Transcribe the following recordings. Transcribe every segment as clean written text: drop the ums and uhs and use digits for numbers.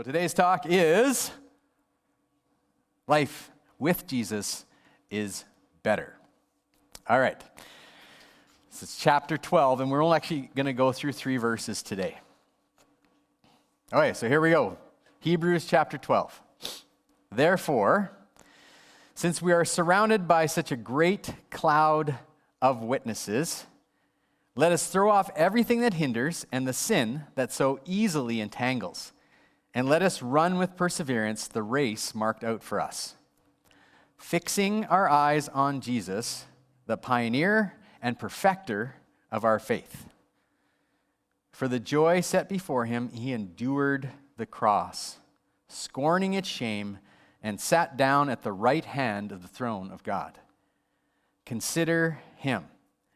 today's talk is life with Jesus is better. All right. This is chapter 12, and we're only actually going to go through 3 verses today. Okay, so here we go. Hebrews chapter 12. Therefore, since we are surrounded by such a great cloud of witnesses, let us throw off everything that hinders and the sin that so easily entangles, and let us run with perseverance the race marked out for us, fixing our eyes on Jesus, the pioneer and perfecter of our faith. For the joy set before him, he endured the cross, scorning its shame, and sat down at the right hand of the throne of God. Consider him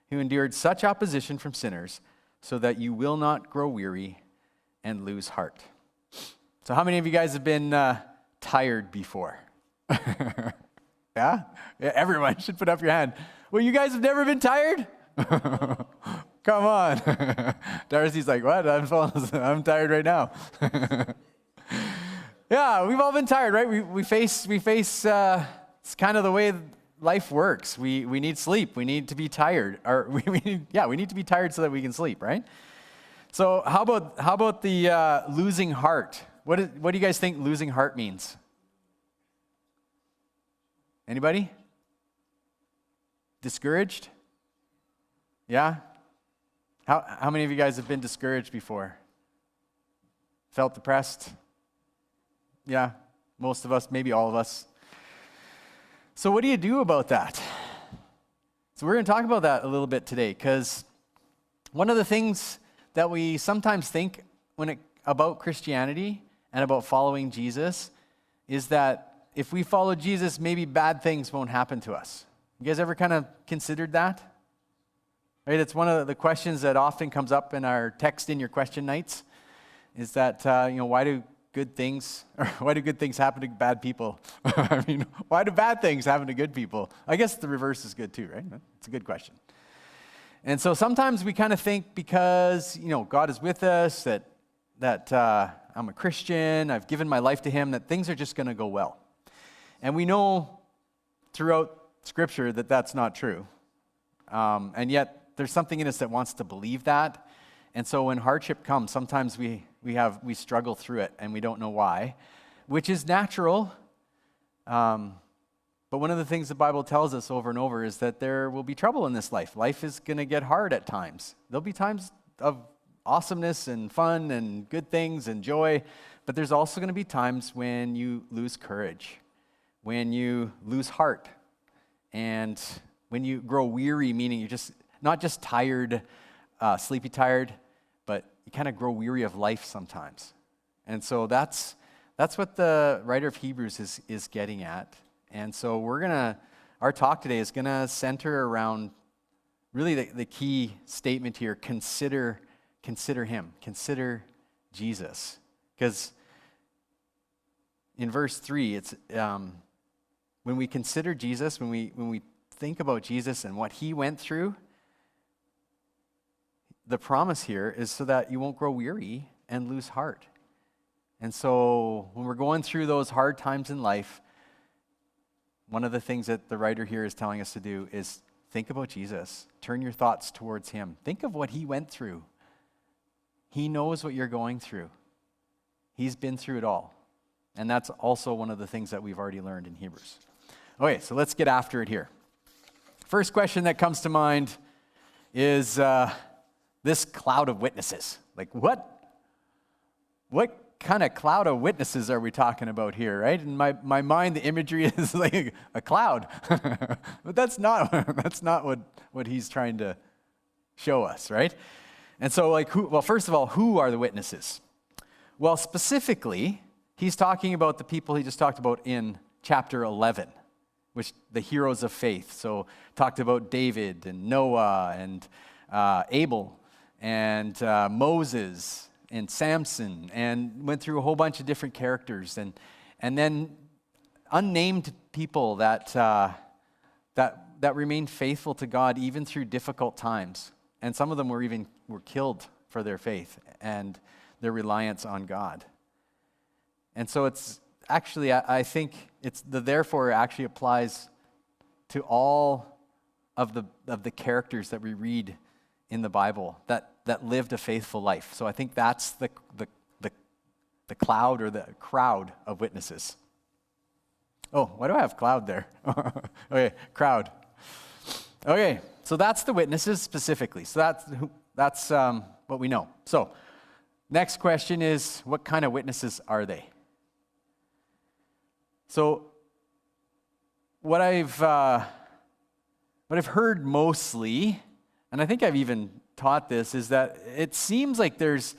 who endured such opposition from sinners, so that you will not grow weary and lose heart. So how many of you guys have been tired before? Yeah? Everyone should put up your hand. Well, you guys have never been tired? Come on. Darcy's like, what? I'm tired right now. Yeah, we've all been tired, right? We face it's kind of the way life works. We need sleep. We need to be tired. Or we need to be tired so that we can sleep, right? So how about the losing heart? What do you guys think losing heart means? Anybody? Discouraged? Yeah? How many of you guys have been discouraged before? Felt depressed? Yeah, most of us, maybe all of us. So what do you do about that? So we're going to talk about that a little bit today, because one of the things that we sometimes think about Christianity and about following Jesus is that if we follow Jesus, maybe bad things won't happen to us. You guys ever kind of considered that? Right? It's one of the questions that often comes up in our text in your question nights, is that, why do good things happen to bad people? I mean, why do bad things happen to good people? I guess the reverse is good too, right? It's a good question. And so sometimes we kind of think because, God is with us, that I'm a Christian, I've given my life to him, that things are just going to go well. And we know throughout Scripture that that's not true. And yet there's something in us that wants to believe that. And so when hardship comes, sometimes we struggle through it and we don't know why, which is natural. But one of the things the Bible tells us over and over is that there will be trouble in this life. Life is going to get hard at times. There'll be times of awesomeness and fun and good things and joy, but there's also going to be times when you lose courage, when you lose heart, and when you grow weary, meaning you're just not just tired, sleepy tired, but you kind of grow weary of life sometimes. And so that's what the writer of Hebrews is getting at. And so our talk today is gonna center around really the key statement here: consider him, consider Jesus. Because in verse 3, it's when we consider Jesus, when we think about Jesus and what he went through, the promise here is so that you won't grow weary and lose heart. And so when we're going through those hard times in life, one of the things that the writer here is telling us to do is think about Jesus. Turn your thoughts towards him. Think of what he went through. He knows what you're going through. He's been through it all. And that's also one of the things that we've already learned in Hebrews. Okay, so let's get after it here. First question that comes to mind is this cloud of witnesses. Like what kind of cloud of witnesses are we talking about here, right? In my mind, the imagery is like a cloud. But that's not what he's trying to show us, right? And so first of all, who are the witnesses? Well, specifically, he's talking about the people he just talked about in chapter 11, which the heroes of faith. So talked about David and Noah and Abel and Moses and Samson, and went through a whole bunch of different characters, and then unnamed people that remained faithful to God even through difficult times. And some of them were killed for their faith and their reliance on God. And so it's actually, I think it's the therefore actually applies to all of the characters that we read in the Bible that lived a faithful life. So I think that's the cloud or the crowd of witnesses. Oh, why do I have cloud there? Okay, crowd. Okay, so that's the witnesses specifically. So that's what we know. So next question is, what kind of witnesses are they? So what I've heard mostly, and I think I've even taught this, is that it seems like there's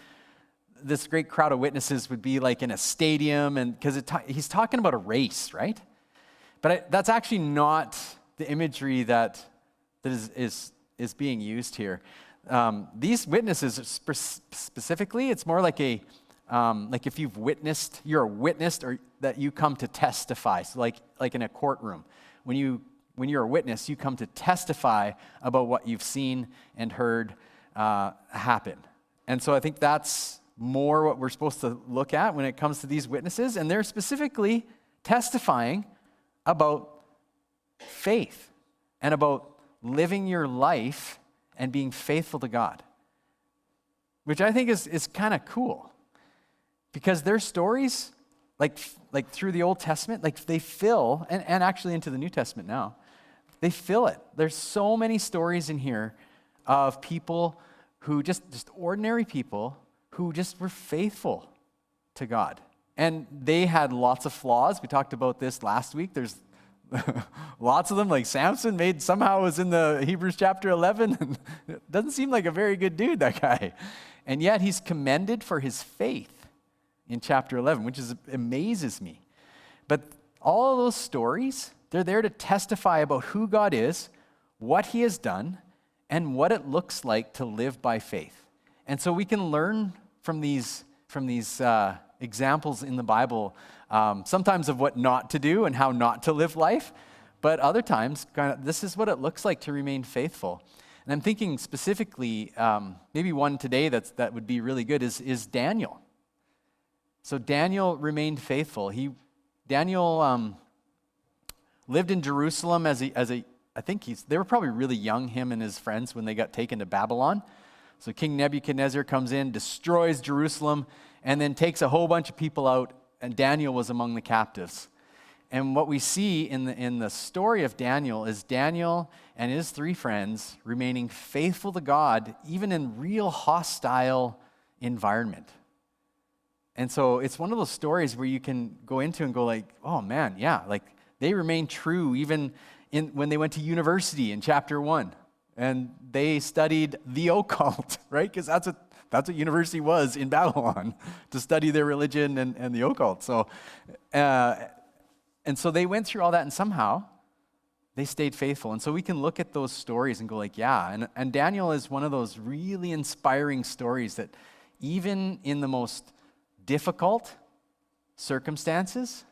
this great crowd of witnesses would be like in a stadium, and because he's talking about a race, right? But that's actually not the imagery that is being used here. These witnesses specifically, it's more like like if you've witnessed, you're a witness, or that you come to testify. So like in a courtroom, when you're a witness, you come to testify about what you've seen and heard happen. And so I think that's more what we're supposed to look at when it comes to these witnesses, and they're specifically testifying about faith and about living your life and being faithful to God, which I think is kind of cool, because their stories, like through the Old Testament, like they fill, and actually into the New Testament now, they fill it. There's so many stories in here of people who just ordinary people who just were faithful to God. And they had lots of flaws. We talked about this last week. There's lots of them, like Samson somehow was in the Hebrews chapter 11. Doesn't seem like a very good dude, that guy. And yet he's commended for his faith in chapter 11, which amazes me. But all of those stories, they're there to testify about who God is, what he has done, and what it looks like to live by faith. And so we can learn from these examples in the Bible, sometimes of what not to do and how not to live life, but other times, this is what it looks like to remain faithful. And I'm thinking specifically, maybe one today that would be really good is Daniel. So Daniel remained faithful. Daniel lived in Jerusalem they were probably really young, him and his friends, when they got taken to Babylon. So King Nebuchadnezzar comes in, destroys Jerusalem, and then takes a whole bunch of people out, and Daniel was among the captives. And what we see in the story of Daniel is Daniel and his three friends remaining faithful to God, even in real hostile environment. And so it's one of those stories where you can go into and go like, oh man, yeah, like they remain true even when they went to university in chapter 1. And they studied the occult, right? Because that's what university was in Babylon, to study their religion and the occult. So, and so they went through all that, and somehow they stayed faithful. And so we can look at those stories and go like, yeah. And Daniel is one of those really inspiring stories that even in the most difficult circumstances,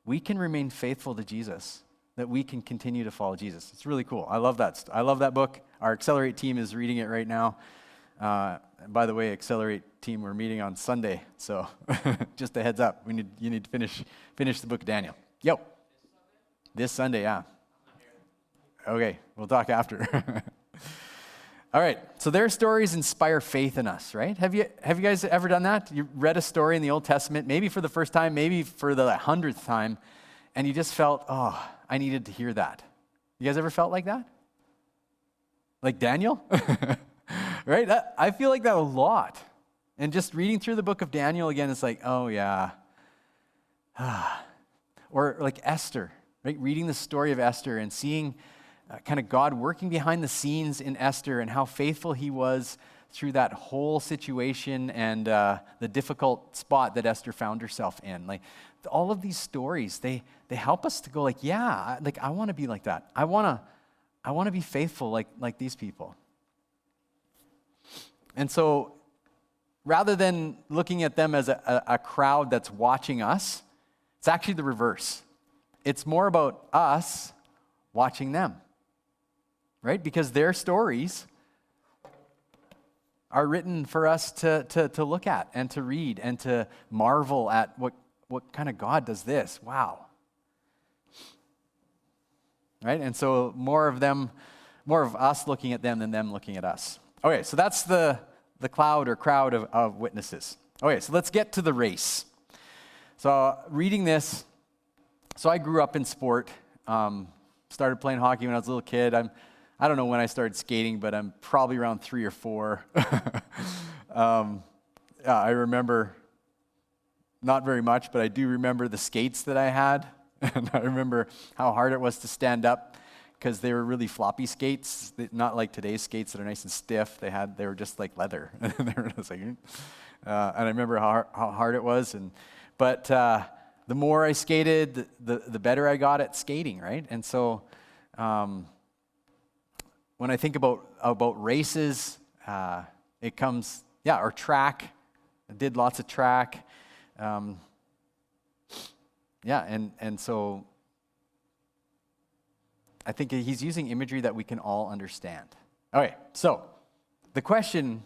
we can remain faithful to Jesus, that we can continue to follow Jesus. It's really cool. I love that. I love that book. Our Accelerate team is reading it right now. By the way, Accelerate team, we're meeting on Sunday, so just a heads up. You need to finish the book of Daniel. Yo. This Sunday, yeah. Okay, we'll talk after. All right, so their stories inspire faith in us, right? Have you guys ever done that? You read a story in the Old Testament, maybe for the first time, maybe for the 100th time, and you just felt, oh, I needed to hear that. You guys ever felt like that? Like Daniel? Right? I feel like that a lot. And just reading through the book of Daniel again, it's like, oh yeah. Or like Esther, right? Reading the story of Esther and seeing kind of God working behind the scenes in Esther and how faithful he was through that whole situation and the difficult spot that Esther found herself in. Like all of these stories, they help us to go like, yeah, like I want to be like that. I want to be faithful like these people. And so rather than looking at them as a crowd that's watching us, it's actually the reverse. It's more about us watching them, right? Because their stories are written for us to look at and to read and to marvel at what kind of God does this? Wow. Right? And so more of us looking at them than them looking at us. Okay, so that's the cloud or crowd of witnesses. Okay, so let's get to the race. So reading this, so I grew up in sport, started playing hockey when I was a little kid. I don't know when I started skating, but I'm probably around 3 or 4. I remember not very much, but I do remember the skates that I had. And I remember how hard it was to stand up because they were really floppy skates, not like today's skates that are nice and stiff. They were just like leather. And I remember how hard it was. But the more I skated, the better I got at skating, right? And so when I think about races, it comes, or track. I did lots of track. And so I think he's using imagery that we can all understand. Okay, so the question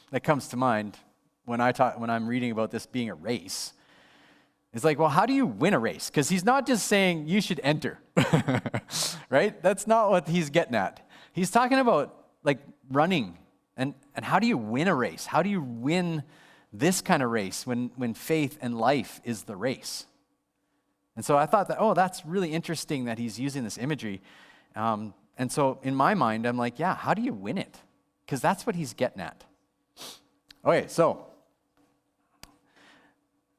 that comes to mind when I'm reading about this being a race is like, well, how do you win a race? Because he's not just saying you should enter, right? That's not what he's getting at. He's talking about like running and how do you win a race? How do you win this kind of race when faith and life is the race? And so I thought that, that's really interesting that he's using this imagery. And so in my mind, I'm like, how do you win it? Because that's what he's getting at. Okay, so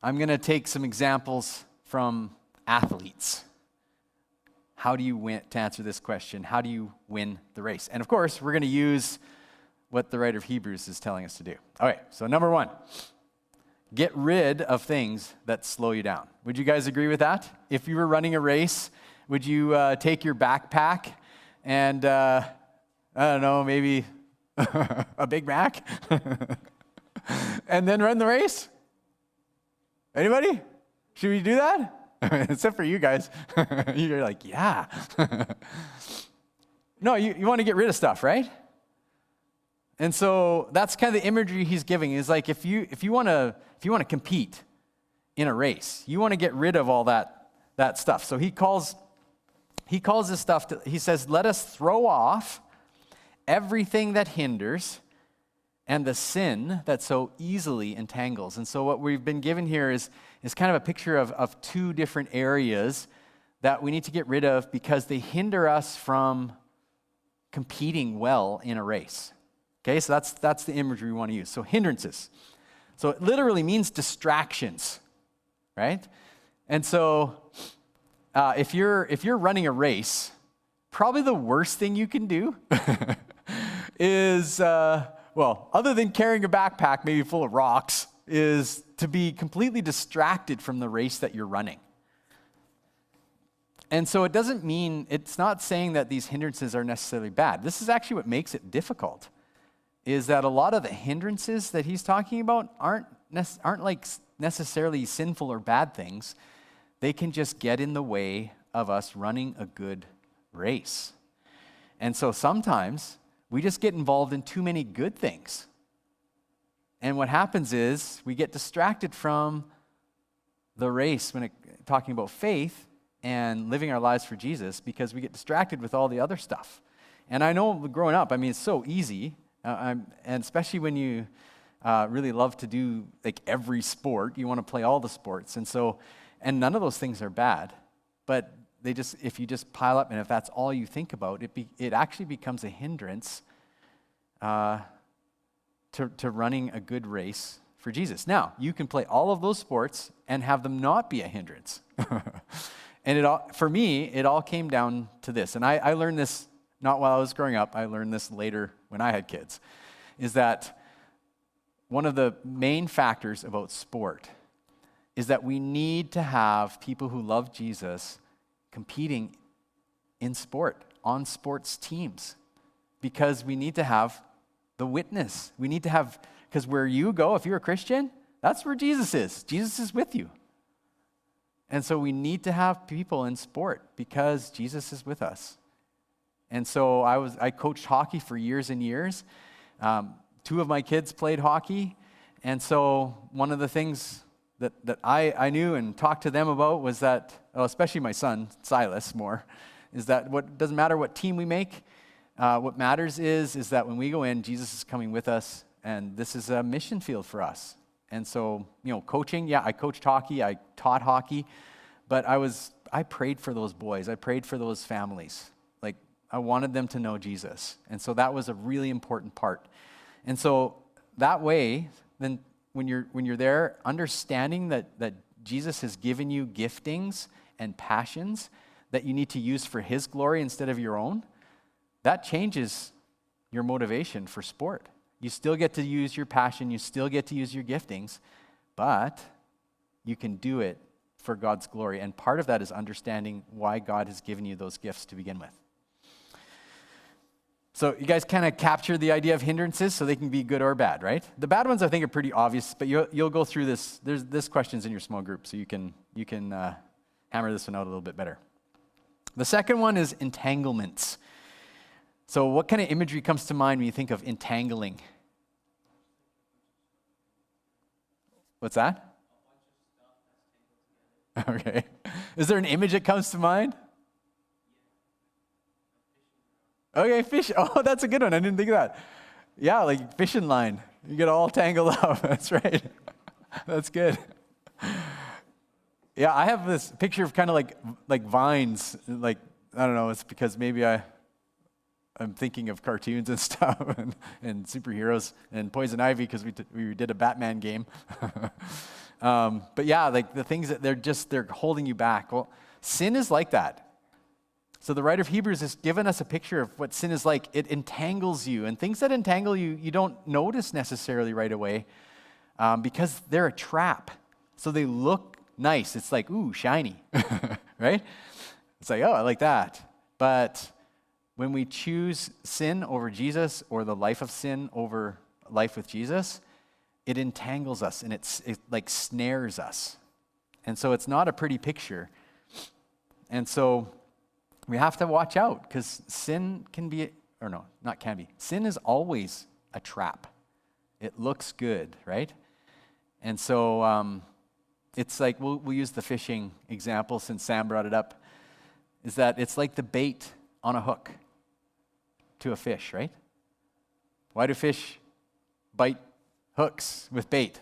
I'm going to take some examples from athletes. How do you win, to answer this question, how do you win the race? And of course, we're going to use what the writer of Hebrews is telling us to do. Okay, so number 1. Get rid of things that slow you down. Would you guys agree with that? If you were running a race, would you take your backpack and, I don't know, maybe a Big Mac and then run the race? Anybody? Should we do that? Except for you guys. You're like, yeah. No, you want to get rid of stuff, right? And so that's kind of the imagery he's giving. Is like if you want to compete in a race, you want to get rid of all that stuff. So he calls this stuff. He says, "Let us throw off everything that hinders and the sin that so easily entangles." And so what we've been given here is kind of a picture of 2 different areas that we need to get rid of because they hinder us from competing well in a race. Okay, so that's the imagery we want to use. So hindrances. So it literally means distractions, right? And so if you're running a race, probably the worst thing you can do is, other than carrying a backpack maybe full of rocks, is to be completely distracted from the race that you're running. And so it's not saying that these hindrances are necessarily bad. This is actually what makes it difficult. Is that a lot of the hindrances that he's talking about aren't like necessarily sinful or bad things. They can just get in the way of us running a good race. And so sometimes we just get involved in too many good things. And what happens is we get distracted from the race when talking about faith and living our lives for Jesus because we get distracted with all the other stuff. And I know growing up, it's so easy. And especially when you really love to do like every sport, you want to play all the sports, and none of those things are bad, but if you just pile up, and if that's all you think about, it actually becomes a hindrance to running a good race for Jesus. Now you can play all of those sports and have them not be a hindrance, and for me it all came down to this, and I learned this. Not while I was growing up, I learned this later when I had kids, is that one of the main factors about sport is that we need to have people who love Jesus competing in sport, on sports teams, because we need to have the witness. We need to have, because where you go, if you're a Christian, that's where Jesus is. Jesus is with you. And so we need to have people in sport because Jesus is with us. And so I coached hockey for years and years. 2 of my kids played hockey. And so one of the things that I knew and talked to them about was that, well, especially my son, Silas, more, is that what doesn't matter what team we make, what matters is that when we go in, Jesus is coming with us, and this is a mission field for us. And so, coaching, I coached hockey, I taught hockey, but I prayed for those boys, I prayed for those families. Like, I wanted them to know Jesus. And so that was a really important part. And so that way, then when you're there, understanding that Jesus has given you giftings and passions that you need to use for his glory instead of your own, that changes your motivation for sport. You still get to use your passion, you still get to use your giftings, but you can do it for God's glory. And part of that is understanding why God has given you those gifts to begin with. So you guys kind of capture the idea of hindrances, so they can be good or bad, right? The bad ones I think are pretty obvious, but you'll go through this. This question's in your small group, so you can hammer this one out a little bit better. The second one is entanglements. So what kind of imagery comes to mind when you think of entangling? What's that? Okay. Is there an image that comes to mind? Okay, fish. Oh, that's a good one. I didn't think of that. Yeah, like fishing line. You get all tangled up. That's right. That's good. Yeah, I have this picture of kind of like vines. Like, I don't know, it's because maybe I'm thinking of cartoons and stuff and superheroes and Poison Ivy because we did a Batman game. But yeah, like the things that they're holding you back. Well, sin is like that. So the writer of Hebrews has given us a picture of what sin is like. It entangles you, and things that entangle you, you don't notice necessarily right away because they're a trap. So they look nice. It's like, ooh, shiny, right? It's like, oh, I like that. But when we choose sin over Jesus or the life of sin over life with Jesus, it entangles us and it like snares us. And so it's not a pretty picture. And so we have to watch out because sin can be, or no, not can be. Sin is always a trap. It looks good, right? And so it's like, we'll use the fishing example since Sam brought it up, is that it's like the bait on a hook to a fish, right? Why do fish bite hooks with bait?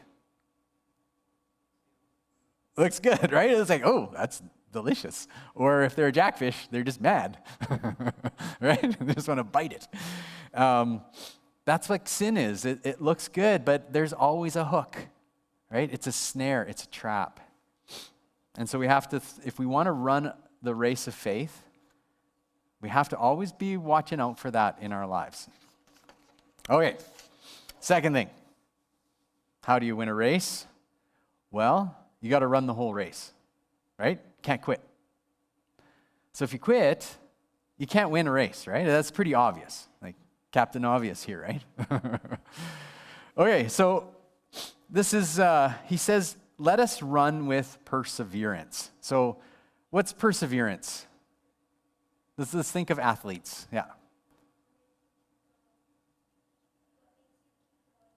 Looks good, right? It's like, oh, that's delicious. Or if they're a jackfish, they're just mad, right? They just want to bite it. That's what sin is. It looks good, but there's always a hook, right? It's a snare. It's a trap. And so we have to, if we want to run the race of faith, we have to always be watching out for that in our lives. Okay, second thing. How do you win a race? Well, you got to run the whole race, right? Can't quit. So if you quit, you can't win a race, right? That's pretty obvious. Like Captain Obvious here, right? Okay, so this is, he says, let us run with perseverance. So what's perseverance? Let's think of athletes. Yeah.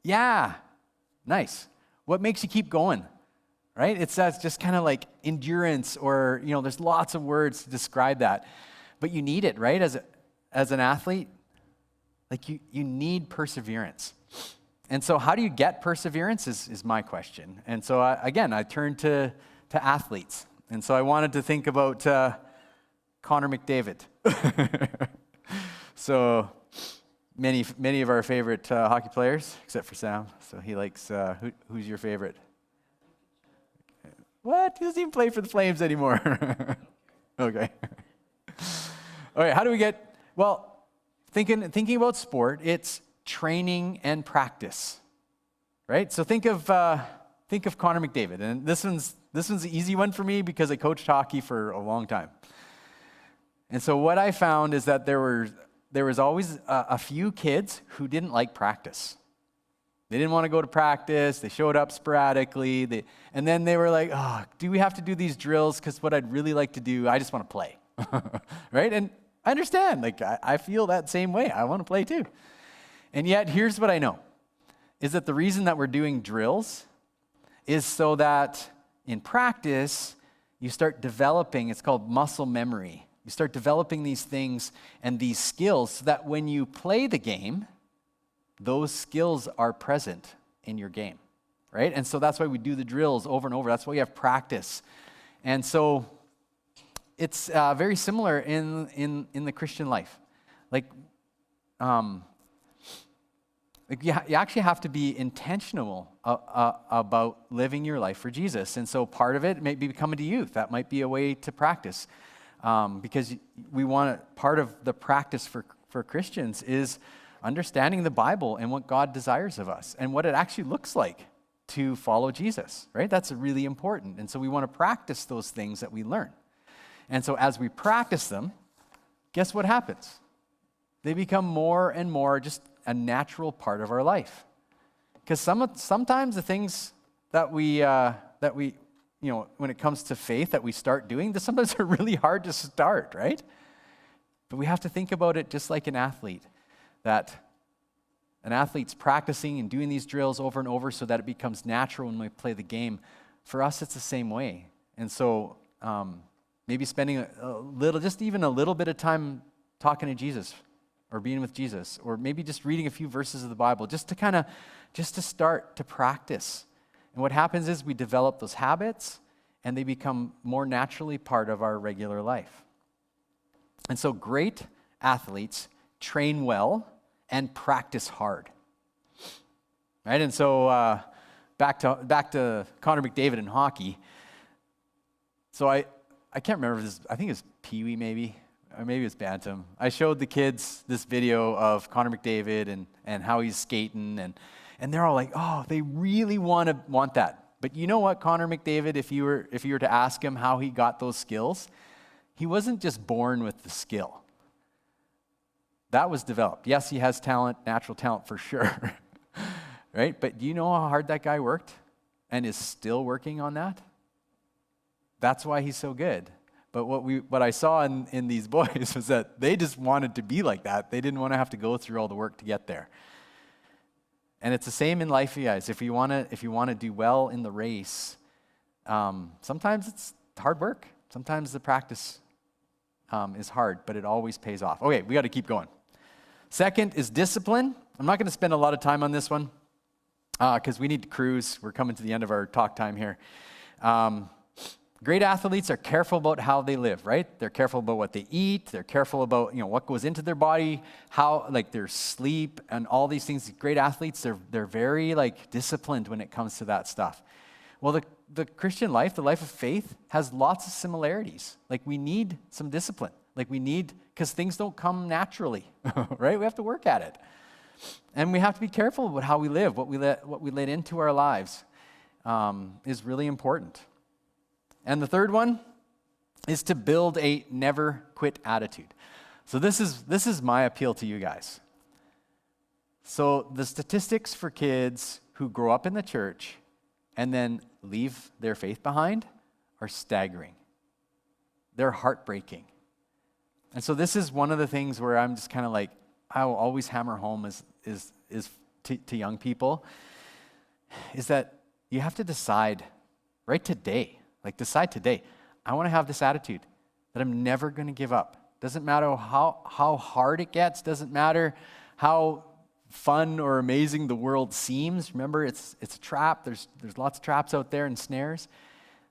Yeah. Nice. What makes you keep going? Right? It's just kind of like endurance, or, there's lots of words to describe that. But you need it, right? As an athlete, like you need perseverance. And so how do you get perseverance is my question. And so I turned to athletes. And so I wanted to think about Connor McDavid. So many of our favorite hockey players, except for Sam. So he likes, who's your favorite? What? He doesn't even play for the Flames anymore. Okay. All right, how do we get, well, thinking about sport, it's training and practice, right? So think of Connor McDavid. And this one's the easy one for me because I coached hockey for a long time. And so what I found is that there was always a few kids who didn't like practice. They didn't want to go to practice. They showed up sporadically. And then they were like, oh, do we have to do these drills? Because what I'd really like to do, I just want to play, right? And I understand. Like, I feel that same way. I want to play too. And yet, here's what I know, is that the reason that we're doing drills is so that in practice, you start developing, it's called muscle memory. You start developing these things and these skills so that when you play the game, those skills are present in your game, right? And so that's why we do the drills over and over. That's why we have practice. And so it's very similar in the Christian life. Like you actually have to be intentional about living your life for Jesus. And so part of it may be coming to youth. That might be a way to practice. Because we want part of the practice for Christians is understanding the Bible and what God desires of us and what it actually looks like to follow Jesus, right? That's really important. And so we want to practice those things that we learn. And so as we practice them, guess what happens? They become more and more just a natural part of our life. Because sometimes the things that we when it comes to faith that we start doing, sometimes they're really hard to start, right? But we have to think about it just like an athlete, that an athlete's practicing and doing these drills over and over so that it becomes natural when we play the game. For us, it's the same way. And so maybe spending even a little bit of time talking to Jesus or being with Jesus, or maybe just reading a few verses of the Bible, just to start to practice. And what happens is we develop those habits and they become more naturally part of our regular life. And so great athletes train well and practice hard. Right? And so back to Connor McDavid in hockey. So I can't remember if this, I think it was Pee Wee maybe, or maybe it's Bantam. I showed the kids this video of Connor McDavid and how he's skating, and they're all like, oh, they really want that. But you know what, Connor McDavid, if you were to ask him how he got those skills, he wasn't just born with the skill. That was developed. Yes, he has talent, natural talent for sure. Right? But do you know how hard that guy worked and is still working on that? That's why he's so good. But what I saw in these boys was that they just wanted to be like that. They didn't want to have to go through all the work to get there. And it's the same in life, you guys. If you want to do well in the race, sometimes it's hard work. Sometimes the practice is hard, but it always pays off. Okay, we got to keep going. Second is discipline. I'm not going to spend a lot of time on this one because we need to cruise. We're coming to the end of our talk time here. Great athletes are careful about how they live, right? They're careful about what they eat. They're careful about what goes into their body, how their sleep and all these things. Great athletes, they're very disciplined when it comes to that stuff. Well, the Christian life, the life of faith, has lots of similarities. We need some discipline. Because things don't come naturally, right? We have to work at it, and we have to be careful about how we live, what we let into our lives, is really important. And the third one is to build a never quit attitude. So this is my appeal to you guys. So the statistics for kids who grow up in the church and then leave their faith behind are staggering. They're heartbreaking. And so this is one of the things where I'm just kind of I will always hammer home is to young people, is that you have to decide right today. Decide today, I want to have this attitude that I'm never going to give up. Doesn't matter how hard it gets. Doesn't matter how fun or amazing the world seems. Remember, it's a trap. There's lots of traps out there and snares.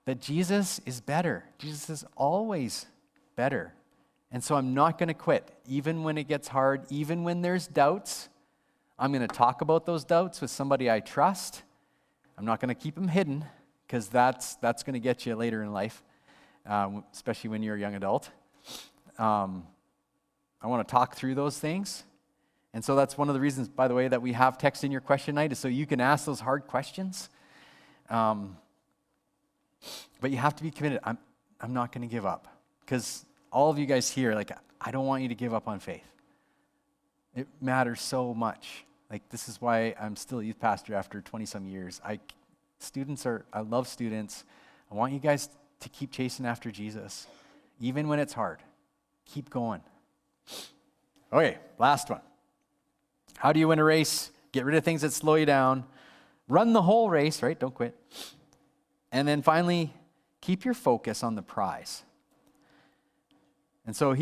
That Jesus is better. Jesus is always better. And so I'm not going to quit, even when it gets hard, even when there's doubts. I'm going to talk about those doubts with somebody I trust. I'm not going to keep them hidden, because that's going to get you later in life, especially when you're a young adult. I want to talk through those things. And so that's one of the reasons, by the way, that we have text in your question night, is so you can ask those hard questions. But you have to be committed. I'm not going to give up. Because all of you guys here, I don't want you to give up on faith. It matters so much. This is why I'm still a youth pastor after 20-some years. I love students. I want you guys to keep chasing after Jesus, even when it's hard. Keep going. Okay, last one. How do you win a race? Get rid of things that slow you down. Run the whole race, right? Don't quit. And then finally, keep your focus on the prize. And so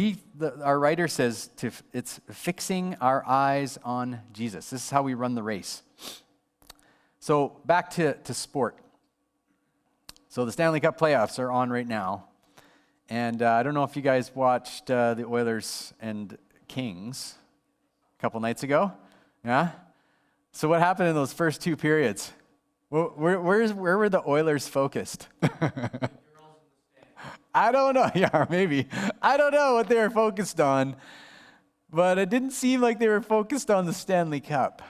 our writer says it's fixing our eyes on Jesus. This is how we run the race. So back to sport. So the Stanley Cup playoffs are on right now. And I don't know if you guys watched the Oilers and Kings a couple nights ago. Yeah? So what happened in those first two periods? Where were the Oilers focused? I don't know. Yeah, maybe. I don't know what they were focused on, but it didn't seem like they were focused on the Stanley Cup.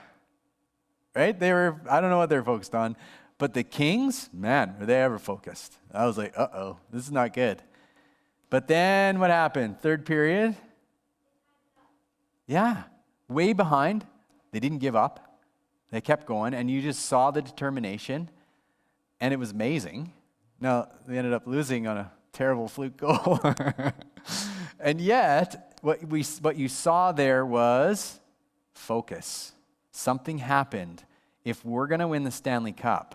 Right? I don't know what they were focused on, but the Kings, man, were they ever focused? I was like, uh-oh, this is not good. But then what happened? Third period? Yeah, way behind. They didn't give up. They kept going, and you just saw the determination, and it was amazing. Now, they ended up losing on a terrible fluke goal. And yet, what you saw there was focus. Something happened. If we're going to win the Stanley Cup,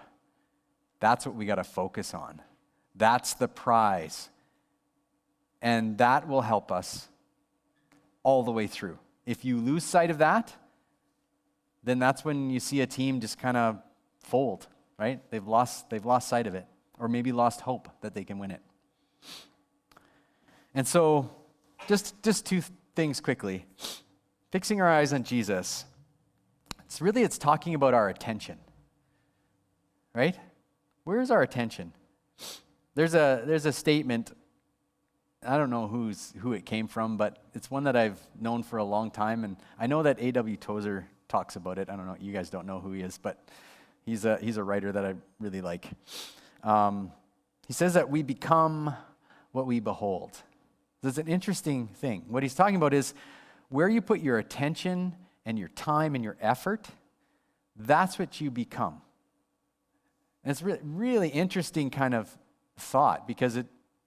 that's what we got to focus on. That's the prize. And that will help us all the way through. If you lose sight of that, then that's when you see a team just kind of fold, right? They've lost sight of it, or maybe lost hope that they can win it. And so, just two things quickly. Fixing our eyes on Jesus. It's talking about our attention, right? Where's our attention? There's a statement. I don't know who it came from, but it's one that I've known for a long time, and I know that A.W. Tozer talks about it. I don't know. You guys don't know who he is, but he's a writer that I really like. He says that we become what we behold. This is an interesting thing. What he's talking about is where you put your attention and your time and your effort, that's what you become. And it's really interesting kind of thought, because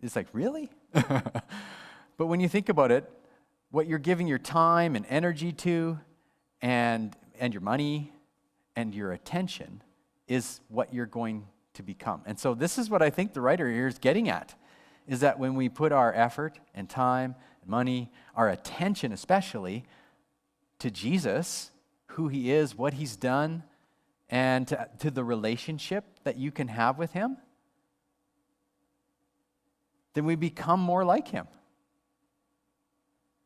it's like, really? But when you think about it, what you're giving your time and energy to, and your money and your attention is what you're going to become. And so this is what I think the writer here is getting at, is that when we put our effort and time and money, our attention especially, to Jesus, who he is, what he's done, and to the relationship that you can have with him, then we become more like him.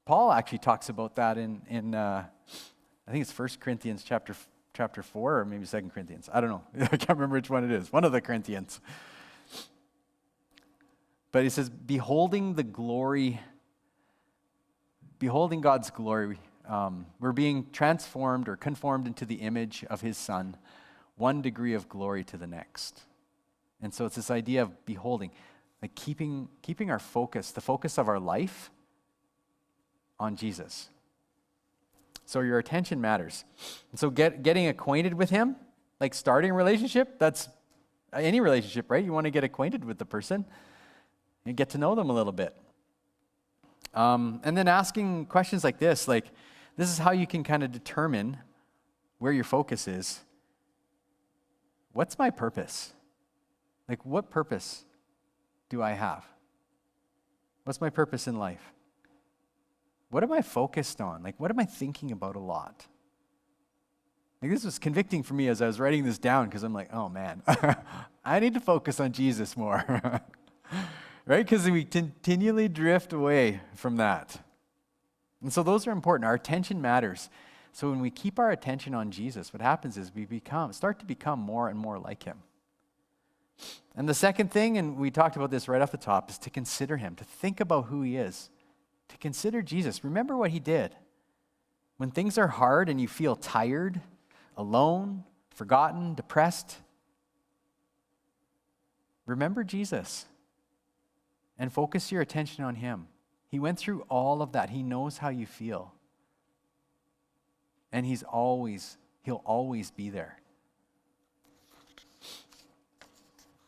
Paul actually talks about that in I think it's 1 Corinthians chapter 4, or maybe 2 Corinthians. I don't know. I can't remember which one it is. One of the Corinthians. But he says, beholding God's glory, we're being transformed or conformed into the image of his Son, one degree of glory to the next. And so it's this idea of beholding, like keeping our focus, the focus of our life, on Jesus. So your attention matters. And so getting acquainted with him, like starting a relationship, that's any relationship, right? You want to get acquainted with the person and get to know them a little bit. And then asking questions like this is how you can kind of determine where your focus is. What's my purpose? Like, what purpose do I have? What's my purpose in life? What am I focused on? Like, what am I thinking about a lot? Like, this was convicting for me as I was writing this down, because I'm like, oh man, I need to focus on Jesus more. Right? Because we continually drift away from that. And so those are important. Our attention matters. So when we keep our attention on Jesus, what happens is we start to become more and more like him. And the second thing, and we talked about this right off the top, is to consider him, to think about who he is, to consider Jesus. Remember what he did. When things are hard and you feel tired, alone, forgotten, depressed, remember Jesus and focus your attention on him. He went through all of that. He knows how you feel. And he'll always be there.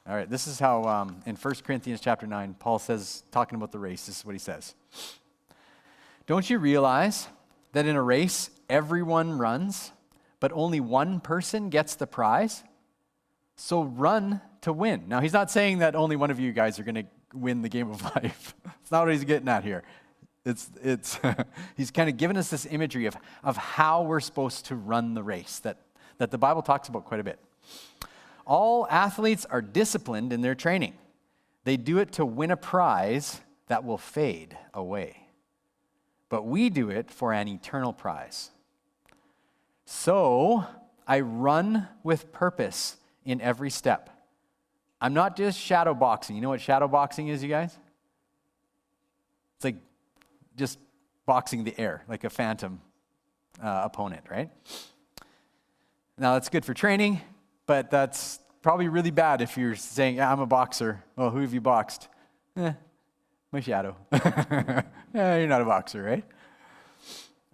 All right, this is how in 1 Corinthians chapter 9, Paul says, talking about the race, this is what he says. Don't you realize that in a race, everyone runs, but only one person gets the prize? So run to win. Now, he's not saying that only one of you guys are going to win the game of life. It's not what he's getting at here. It's he's kind of given us this imagery of how we're supposed to run the race that the Bible talks about quite a bit. All athletes are disciplined in their training. They do it to win a prize that will fade away. But we do it for an eternal prize. So I run with purpose in every step. I'm not just shadow boxing. You know what shadow boxing is, you guys? It's like just boxing the air, like a phantom opponent, right? Now, that's good for training, but that's probably really bad if you're saying, yeah, I'm a boxer. Well, who have you boxed? My shadow. You're not a boxer, right?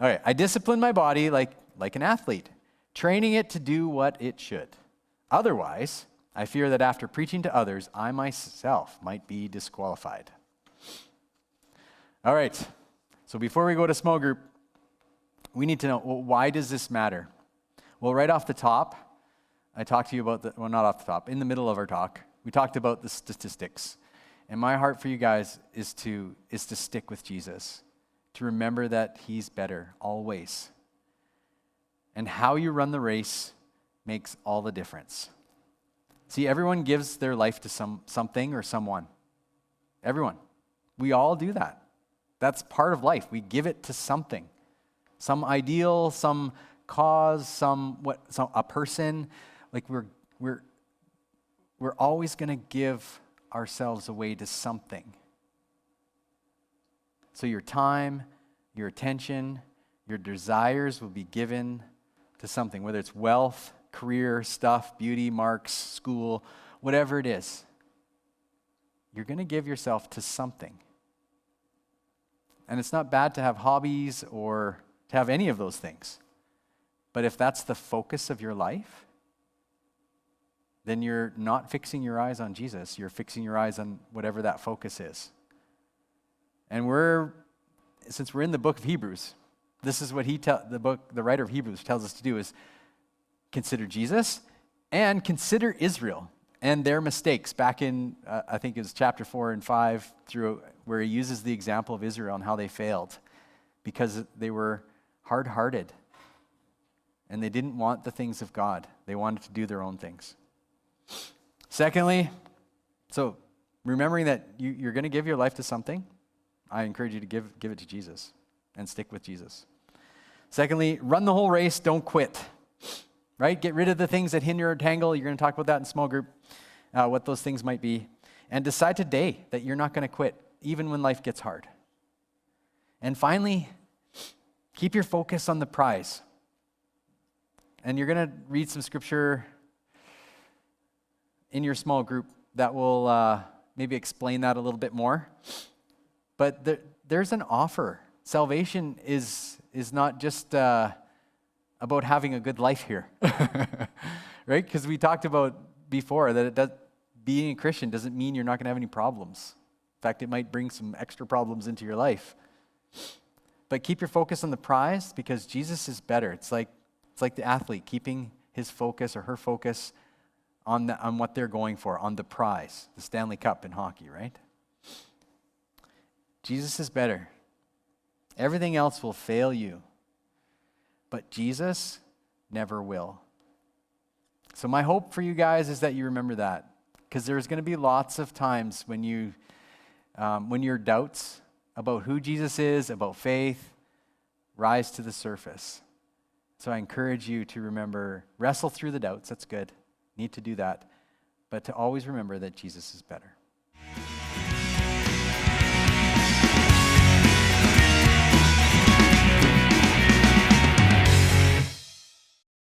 Okay, I discipline my body like an athlete, training it to do what it should. Otherwise, I fear that after preaching to others, I myself might be disqualified. All right, so before we go to small group, we need to know, well, why does this matter? Well, right off the top, I talked to you about not off the top, in the middle of our talk, we talked about the statistics. And my heart for you guys is to stick with Jesus, to remember that he's better always. And how you run the race makes all the difference. See, everyone gives their life to something or someone. Everyone. We all do that. That's part of life. We give it to something. Some ideal, some cause, a person. Like we're always going to give ourselves away to something. So your time, your attention, your desires will be given to something, whether it's wealth, career, stuff, beauty, marks, school, whatever it is. You're going to give yourself to something. And it's not bad to have hobbies or to have any of those things. But if that's the focus of your life, then you're not fixing your eyes on Jesus. You're fixing your eyes on whatever that focus is. And since we're in the book of Hebrews, this is what the writer of Hebrews tells us to do, is consider Jesus and consider Israel and their mistakes. Back in, I think it was chapter 4 and 5, through where he uses the example of Israel and how they failed because they were hard-hearted and they didn't want the things of God. They wanted to do their own things. Secondly, so remembering that you're going to give your life to something, I encourage you to give it to Jesus and stick with Jesus. Secondly, run the whole race, don't quit. Right? Get rid of the things that hinder or tangle. You're going to talk about that in small group, what those things might be. And decide today that you're not going to quit, even when life gets hard. And finally, keep your focus on the prize. And you're going to read some scripture in your small group that will maybe explain that a little bit more. But there's an offer. Salvation is not just about having a good life here, right? Because we talked about before that being a Christian doesn't mean you're not going to have any problems. In fact, it might bring some extra problems into your life. But keep your focus on the prize because Jesus is better. It's like the athlete keeping his focus or her focus on what they're going for, on the prize, the Stanley Cup in hockey, right? Jesus is better. Everything else will fail you, but Jesus never will. So my hope for you guys is that you remember that, because there's going to be lots of times when your doubts about who Jesus is, about faith, rise to the surface. So I encourage you to remember, wrestle through the doubts. That's good. Need to do that. But to always remember that Jesus is better.